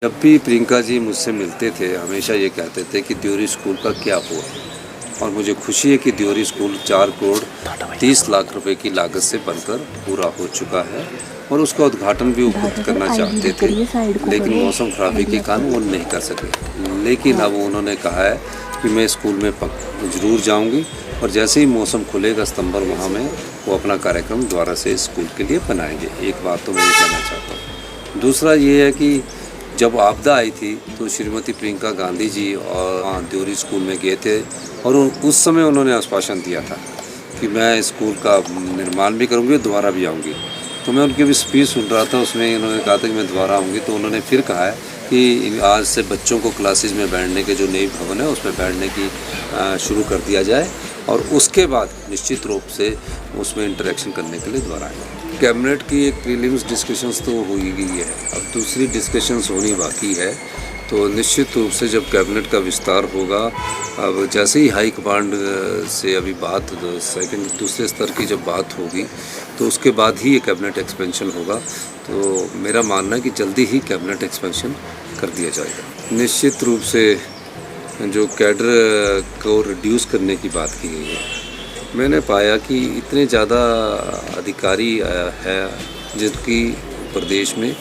जब भी प्रियंका जी मुझसे मिलते थे हमेशा ये कहते थे कि द्योरी स्कूल का क्या हुआ। और मुझे खुशी है कि द्योरी स्कूल 4 करोड़ 30 लाख रुपए की लागत से बनकर पूरा हो चुका है और उसका उद्घाटन भी वो खुद करना चाहते थे, लेकिन मौसम खराबी के कारण वो नहीं कर सके। लेकिन अब उन्होंने कहा है कि मैं स्कूल में ज़रूर जाऊंगी और जैसे ही मौसम खुलेगा सितंबर माह में वो अपना कार्यक्रम दोबारा से स्कूल के लिए बनाएंगे। एक बात तो मैं ये कहना चाहता हूँ। दूसरा ये है कि जब आपदा आई थी तो श्रीमती प्रियंका गांधी जी और द्योरी स्कूल में गए थे और उस समय उन्होंने आश्वासन दिया था कि मैं स्कूल का निर्माण भी करूँगी, दोबारा भी आऊँगी। तो मैं उनकी भी स्पीच सुन रहा था, उसमें उन्होंने कहा था कि मैं दोबारा आऊँगी। तो उन्होंने फिर कहा है कि आज से बच्चों को क्लासेस में बैठने के जो नई भवन है उसमें बैठने की शुरू कर दिया जाए और उसके बाद निश्चित रूप से उसमें इंटरेक्शन करने के लिए दोबारा आएंगे। कैबिनेट की एक प्रीलिम्स डिस्कशंस तो हो ही गई है, अब दूसरी डिस्कशंस होनी बाकी है। तो निश्चित रूप से जब कैबिनेट का विस्तार होगा, अब जैसे ही हाई कमांड से अभी बात दूसरे स्तर की जब बात होगी तो उसके बाद ही ये कैबिनेट एक्सपेंशन होगा। तो मेरा मानना है कि जल्दी ही कैबिनेट एक्सपेंशन कर दिया जाएगा। निश्चित रूप से जो कैडर को रिड्यूस करने की बात की गई है, मैंने पाया कि इतने ज़्यादा अधिकारी है जिनकी प्रदेश में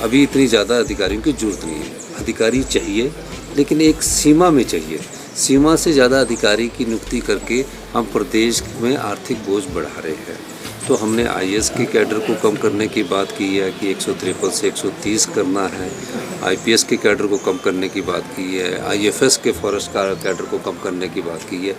अभी इतनी ज़्यादा अधिकारियों की ज़रूरत नहीं है। अधिकारी चाहिए लेकिन एक सीमा में चाहिए। सीमा से ज़्यादा अधिकारी की नियुक्ति करके हम प्रदेश में आर्थिक बोझ बढ़ा रहे हैं। तो हमने आईएएस के कैडर को कम करने की बात की है कि 153 से 130 करना है। आईपीएस के कैडर को कम करने की बात की है। आईएफएस के फॉरेस्ट का कैडर को कम करने की बात की है।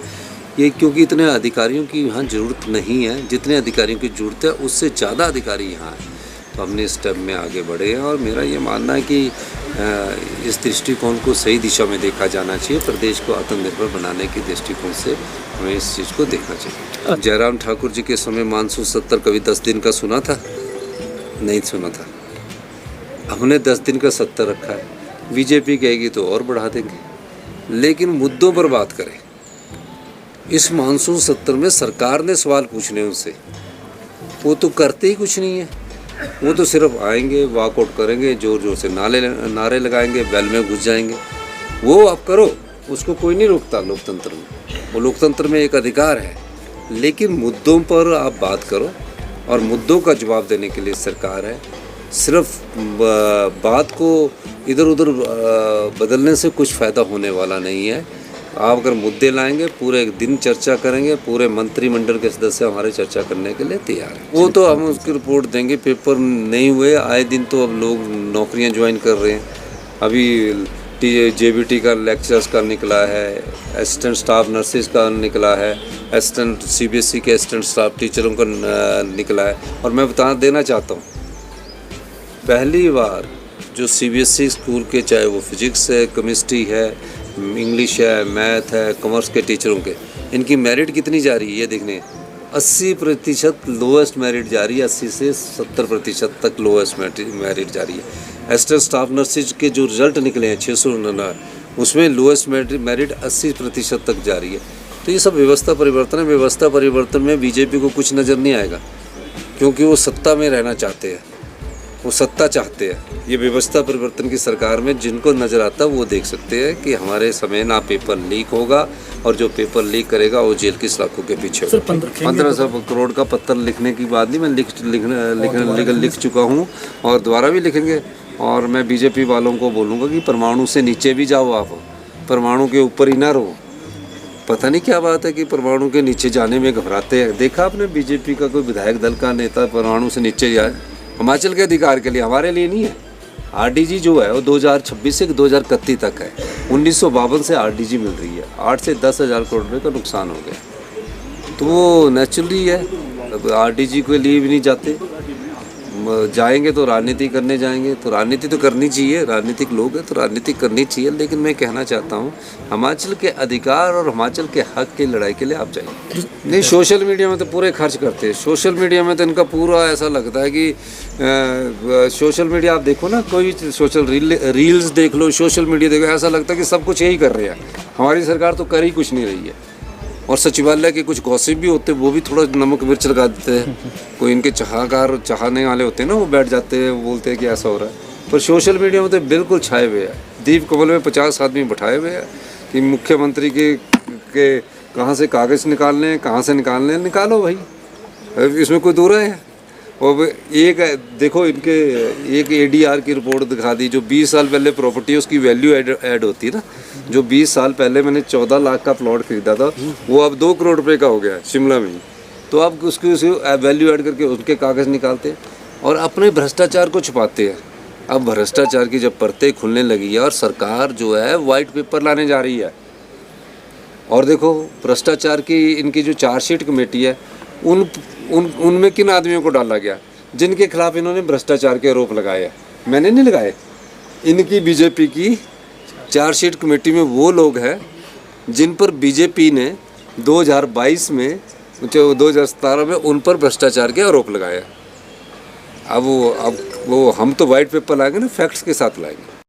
ये क्योंकि इतने अधिकारियों की यहाँ ज़रूरत नहीं है, जितने अधिकारियों की ज़रूरत है उससे ज़्यादा अधिकारी यहाँ हैं। तो हमने इस स्टेप में आगे बढ़े हैं और मेरा ये मानना है कि इस दृष्टिकोण को सही दिशा में देखा जाना चाहिए। प्रदेश को आत्मनिर्भर बनाने के दृष्टिकोण से हमें इस चीज़ को देखना चाहिए। जयराम ठाकुर जी के समय मानसून 70 कभी 10 दिन का सुना था? नहीं सुना था। हमने 10 दिन का 70 रखा है। बीजेपी कहेगी तो और बढ़ा देंगे, लेकिन मुद्दों पर बात करें। इस मानसून 70 में सरकार ने सवाल पूछने उनसे, वो तो करते ही कुछ नहीं है। वो तो सिर्फ आएंगे, वॉकआउट करेंगे, जोर जोर से नारे लगाएंगे, बैल में घुस जाएंगे। वो आप करो, उसको कोई नहीं रोकता लोकतंत्र में। वो लोकतंत्र में एक अधिकार है, लेकिन मुद्दों पर आप बात करो और मुद्दों का जवाब देने के लिए सरकार है। सिर्फ बात को इधर उधर बदलने से कुछ फ़ायदा होने वाला नहीं है। आप अगर मुद्दे लाएंगे, पूरे एक दिन चर्चा करेंगे, पूरे मंत्रिमंडल के सदस्य हमारे चर्चा करने के लिए तैयार हैं। वो तो हम उसकी रिपोर्ट देंगे। पेपर नहीं हुए, आए दिन तो अब लोग नौकरियां ज्वाइन कर रहे हैं। अभी जेबीटी का लेक्चरर्स का निकला है, असिस्टेंट स्टाफ नर्सेज का निकला है, असिस्टेंट सीबीएसई के असिस्टेंट स्टाफ टीचरों का निकला है। और मैं बता देना चाहता हूँ, पहली बार जो सीबीएसई स्कूल के, चाहे वो फिजिक्स है, केमिस्ट्री है, इंग्लिश है, मैथ है, कॉमर्स के टीचरों के, इनकी मेरिट कितनी जा रही है ये देखने। 80% लोएस्ट मेरिट जा रही है। 80 से 70% तक लोएस्ट मेरिट जा रही है। असिस्टेंट स्टाफ नर्सेज के जो रिजल्ट निकले हैं 699, उसमें लोएस्ट मेरिट 80% तक जा रही है। तो ये सब व्यवस्था परिवर्तन है। व्यवस्था परिवर्तन में बीजेपी को कुछ नज़र नहीं आएगा, क्योंकि वो सत्ता में रहना चाहते हैं, वो सत्ता चाहते हैं। ये व्यवस्था परिवर्तन की सरकार में जिनको नज़र आता है वो देख सकते हैं कि हमारे समय ना पेपर लीक होगा और जो पेपर लीक करेगा वो जेल की सलाखों के पीछे होगा। 1500 करोड़ का पत्र लिखने की बात नहीं, मैं लिख चुका हूँ और दोबारा भी लिखेंगे। और मैं बीजेपी वालों को बोलूँगा कि परमाणु से नीचे भी जाओ, आप परमाणु के ऊपर ही ना रहो। पता नहीं क्या बात है कि परमाणु के नीचे जाने में घबराते हैं। देखा आपने बीजेपी का कोई विधायक दल का नेता परमाणु से नीचे जाए? हिमाचल के अधिकार के लिए, हमारे लिए नहीं है। आरडीजी जो है वो 2026 से 2031 तक है। 1952 से आरडीजी मिल रही है। 8 से 10 हज़ार करोड़ रुपये का नुकसान हो गया। तो वो नेचुरली है। अब आरडीजी के लिए भी नहीं जाते, जाएंगे तो राजनीति करने जाएंगे। तो राजनीति तो करनी चाहिए, राजनीतिक लोग हैं तो राजनीति करनी चाहिए। लेकिन मैं कहना चाहता हूँ, हिमाचल के अधिकार और हिमाचल के हक की लड़ाई के लिए आप जाइए। नहीं, सोशल मीडिया में तो पूरे खर्च करते हैं। सोशल मीडिया में तो इनका पूरा ऐसा लगता है कि सोशल मीडिया आप देखो ना, कोई सोशल रील्स देख लो, सोशल मीडिया देखो, ऐसा लगता है कि सब कुछ यही कर रहे हैं। हमारी सरकार तो कर ही कुछ नहीं रही है। और सचिवालय के कुछ गॉसिप भी होते हैं, वो भी थोड़ा नमक मिर्च लगा देते हैं। कोई इनके चाहने वाले होते हैं ना, वो बैठ जाते हैं, बोलते हैं कि ऐसा हो रहा है। पर सोशल मीडिया में तो बिल्कुल छाए हुए हैं। दीप कमल में 50 आदमी बैठाए हुए हैं कि मुख्यमंत्री के कहाँ से कागज़ निकालने हैं, कहाँ से निकालने हैं, निकालो भाई, इसमें कोई दो राय है। और एक देखो, इनके एक ADR की रिपोर्ट दिखा दी, जो 20 साल पहले प्रॉपर्टी है उसकी वैल्यू ऐड होती है ना। जो 20 साल पहले मैंने 14 लाख का प्लॉट खरीदा था, वो अब 2 करोड़ रुपए का हो गया है शिमला में ही। तो अब उसकी वैल्यू ऐड करके उनके कागज़ निकालते हैं और अपने भ्रष्टाचार को छुपाते हैं। अब भ्रष्टाचार की जब परतें खुलने लगी है और सरकार जो है वाइट पेपर लाने जा रही है, और देखो भ्रष्टाचार की इनकी जो चार्जशीट कमेटी है उनमें किन आदमियों को डाला गया जिनके खिलाफ इन्होंने भ्रष्टाचार के आरोप लगाए हैं। मैंने नहीं लगाए, इनकी बीजेपी की चार्जशीट कमेटी में वो लोग हैं जिन पर बीजेपी ने 2022 में 2017 में उन पर भ्रष्टाचार के आरोप लगाए। अब वो हम तो वाइट पेपर लाएंगे ना, फैक्ट्स के साथ लाएंगे।